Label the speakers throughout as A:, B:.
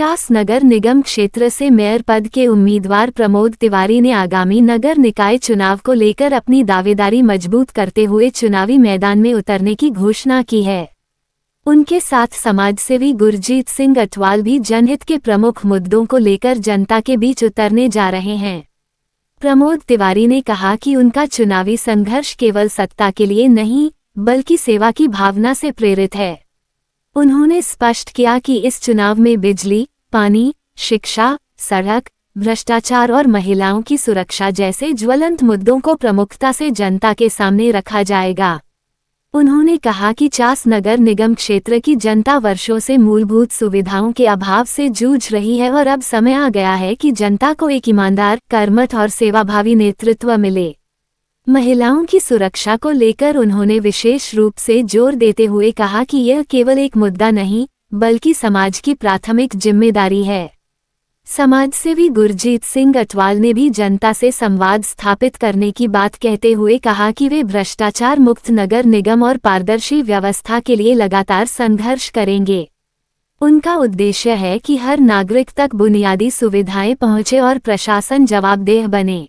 A: चास नगर निगम क्षेत्र से मेयर पद के उम्मीदवार प्रमोद तिवारी ने आगामी नगर निकाय चुनाव को लेकर अपनी दावेदारी मजबूत करते हुए चुनावी मैदान में उतरने की घोषणा की है। उनके साथ समाजसेवी गुरजीत सिंह अटवाल भी जनहित के प्रमुख मुद्दों को लेकर जनता के बीच उतरने जा रहे हैं। प्रमोद तिवारी ने कहा कि उनका चुनावी संघर्ष केवल सत्ता के लिए नहीं, बल्कि सेवा की भावना से प्रेरित है। उन्होंने स्पष्ट किया कि इस चुनाव में बिजली, पानी, शिक्षा, सड़क, भ्रष्टाचार और महिलाओं की सुरक्षा जैसे ज्वलंत मुद्दों को प्रमुखता से जनता के सामने रखा जाएगा। उन्होंने कहा कि चास नगर निगम क्षेत्र की जनता वर्षों से मूलभूत सुविधाओं के अभाव से जूझ रही है और अब समय आ गया है कि जनता को एक ईमानदार, कर्मठ और सेवाभावी नेतृत्व मिले। महिलाओं की सुरक्षा को लेकर उन्होंने विशेष रूप से जोर देते हुए कहा कि यह केवल एक मुद्दा नहीं, बल्कि समाज की प्राथमिक जिम्मेदारी है। समाजसेवी गुरजीत सिंह अटवाल ने भी जनता से संवाद स्थापित करने की बात कहते हुए कहा कि वे भ्रष्टाचार मुक्त नगर निगम और पारदर्शी व्यवस्था के लिए लगातार संघर्ष करेंगे। उनका उद्देश्य है कि हर नागरिक तक बुनियादी सुविधाएं पहुंचे और प्रशासन जवाबदेह बने।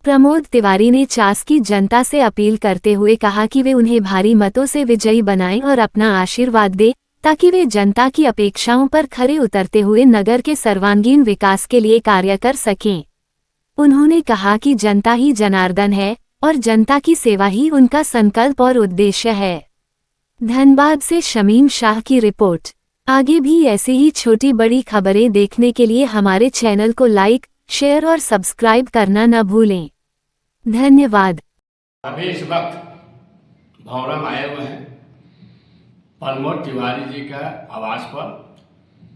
A: प्रमोद तिवारी ने चास की जनता से अपील करते हुए कहा कि वे उन्हें भारी मतों से विजयी बनाएं और अपना आशीर्वाद दें, ताकि वे जनता की अपेक्षाओं पर खरे उतरते हुए नगर के सर्वांगीण विकास के लिए कार्य कर सकें। उन्होंने कहा कि जनता ही जनार्दन है और जनता की सेवा ही उनका संकल्प और उद्देश्य है। धनबाद से शमीम शाह की रिपोर्ट। आगे भी ऐसी ही छोटी बड़ी खबरें देखने के लिए हमारे चैनल को लाइक, शेयर और सब्सक्राइब करना न भूलें। धन्यवाद।
B: अभी इस वक्त भौरा में आए हुए हैं प्रमोद तिवारी जी का आवास पर,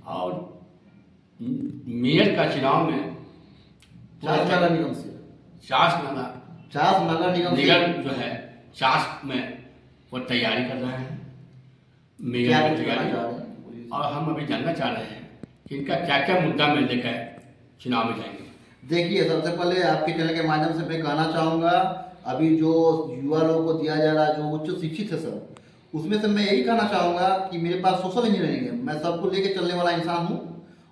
B: और मेयर का चुनाव में
C: चास नगर निगम से
B: चास नगर निगम जो है चास में वो तैयारी कर रहे हैं, मेयर की तैयारी। और हम अभी जानना चाह रहे हैं कि इनका क्या क्या मुद्दा में लेकर चुनाव में जाएंगे।
C: देखिए, सबसे पहले आपके चैनल के माध्यम से मैं कहना चाहूँगा, अभी जो युवा लोगों को दिया जा रहा है, जो उच्च शिक्षित है सब, उसमें से मैं यही कहना चाहूँगा कि मेरे पास सोशल इंजीनियरिंग है, मैं सबको लेके चलने वाला इंसान हूँ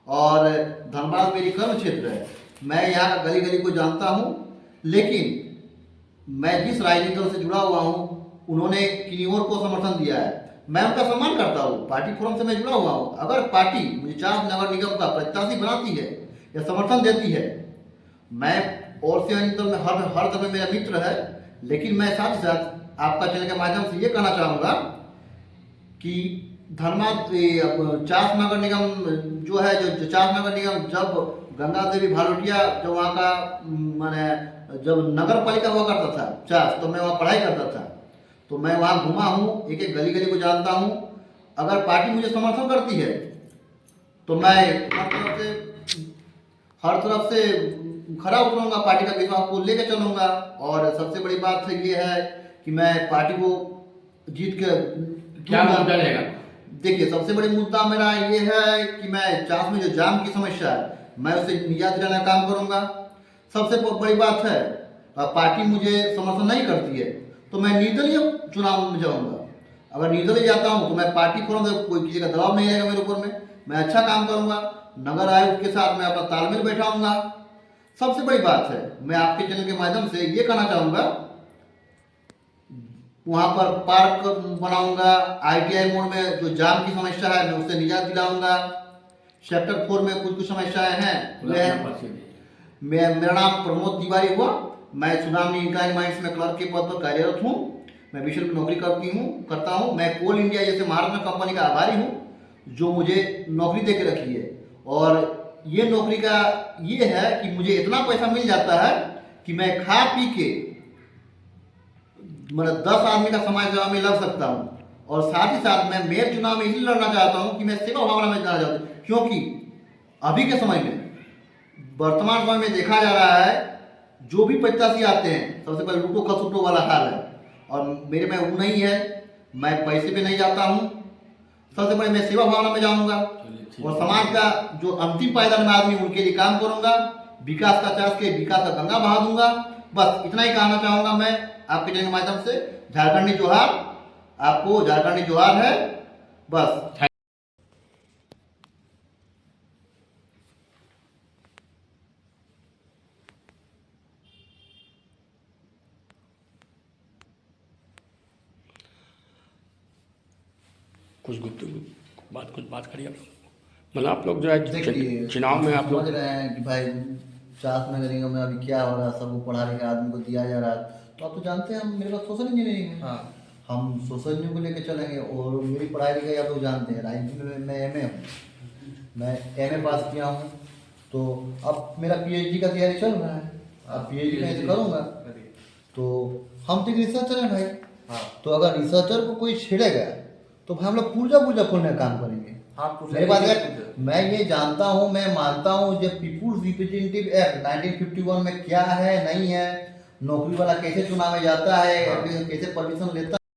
C: और धनबाद मेरी कर्म क्षेत्र है। मैं यहाँ का गली गली को जानता हूँ, लेकिन मैं जिस राजनीतिक दल से जुड़ा हुआ हूँ उन्होंने किन्हीं और को समर्थन दिया है, मैं उनका सम्मान करता हूँ। पार्टी फोरम से मैं जुड़ा हुआ हूँ। अगर पार्टी मुझे चास नगर निगम का प्रत्याशी बनाती है या समर्थन देती है, मैं और से दल में हर दल में मेरा मित्र है, लेकिन मैं साथ ही साथ आपका चैनल के माध्यम से ये कहना चाहूँगा कि धनबाद चास नगर निगम जो है, जो चास नगर निगम जब गंगा देवी भालोटिया जब वहाँ का मैंने जब नगर पालिका हुआ करता था चास, तो मैं वहाँ पढ़ाई करता था, तो मैं वहाँ घुमा हूँ, एक एक गली गली को जानता हूँ। अगर पार्टी मुझे समर्थन करती है तो मैं हर तरफ से खड़ा उतरूंगा, पार्टी का विश्वास को लेकर चलूंगा। और सबसे बड़ी बात ये है कि मैं पार्टी को जीत के
B: क्या मुद्दा रहेगा।
C: देखिए, सबसे बड़ी मुद्दा मेरा ये है कि मैं चास में जो जाम की समस्या है, मैं उसे निजात दिलाने का काम करूंगा। सबसे बड़ी बात है, पार्टी मुझे समर्थन नहीं करती है तो मैं निर्दलीय चुनाव में जाऊंगा। अगर निर्दलीय जाता हूं तो मैं पार्टी फोरम से कोई किसी का दबाव नहीं रहेगा मेरे ऊपर में, मैं अच्छा काम करूंगा। नगर आयुक्त के साथ मैं अपना तालमेल बैठाऊंगा। सबसे बड़ी बात है, मैं आपके चैनल के माध्यम से ये कहना चाहूंगा, वहां पर पार्क बनाऊंगा। ITI मोड़ में जो जाम की समस्या है मैं उससे निजात दिलाऊंगा। सेक्टर 4 में कुछ समस्याएं हैं। मेरा नाम प्रमोद तिवारी हुआ, मैं सुनामी इंक्वायरी माइंस में क्लर्क के पद पर कार्यरत हूँ। मैं विशेष में नौकरी करता हूँ। मैं कोल इंडिया जैसे महाराष्ट्र कंपनी का आभारी हूँ जो मुझे नौकरी दे के रखी है। और ये नौकरी का ये है कि मुझे इतना पैसा मिल जाता है कि मैं खा पी के मतलब 10 आदमी का समाज सेवा में लग सकता हूँ। और साथ ही साथ मैं मेयर चुनाव में इसलिए लड़ना चाहता हूँ कि मैं सेवा भावना में जाना चाहता हूँ, क्योंकि अभी के समय में, वर्तमान समय में देखा जा रहा है जो भी प्रत्याशी आते हैं सबसे पहले लूटो खसुटो वाला हाल है, और मेरे में वो नहीं है। मैं पैसे पे नहीं जाता हूँ, सबसे पहले मैं सेवा भावना में जाऊंगा और समाज का जो अंतिम पायदान में आदमी उनके लिए काम करूंगा। विकास का चास के विकास का गंगा बहा दूंगा। बस इतना ही कहना चाहूंगा मैं आपके चैनल के माध्यम से। झारखंडी जोहार, आपको झारखंडी जोहार है। बस।
B: कुछ बात करिए आप लोग। मतलब आप लोग जो है
C: देखिए,
B: चुनाव में आप
C: समझ
B: लोग
C: रहे हैं कि भाई चास नगर निगम में अभी क्या हो रहा है, सबको पढ़ा लिखा आदमी को दिया जा रहा है। तो आप तो जानते हैं हम, मेरे पास सोशल इंजीनियरिंग है।
D: हाँ
C: हम सोशल इंजीनियरिंग को लेकर चलेंगे। और मेरी पढ़ाई लिखाई आप लोग जानते हैं, राजनीति में मैं एमए हूँ, मैं एमए पास किया हूँ। तो अब मेरा पीएचडी का तैयारी चल रहा है, अब पीएचडी मैं ऐसे करूँगा। तो हम तो एक रिसर्चर हैं भाई।
D: हाँ
C: तो अगर रिसर्चर को कोई छेड़ेगा तो भाई हम लोग पूर्जा खोलने का काम करेंगे।
D: हाँ
C: मेरे पास यार, मैं ये जानता हूँ, मैं मानता हूँ जब पीपुल्स रिप्रेजेंटेटिव एक्ट 1951 में क्या है नहीं है, नौकरी वाला कैसे चुनाव में जाता है,
D: हाँ।
C: कैसे परमिशन लेता है।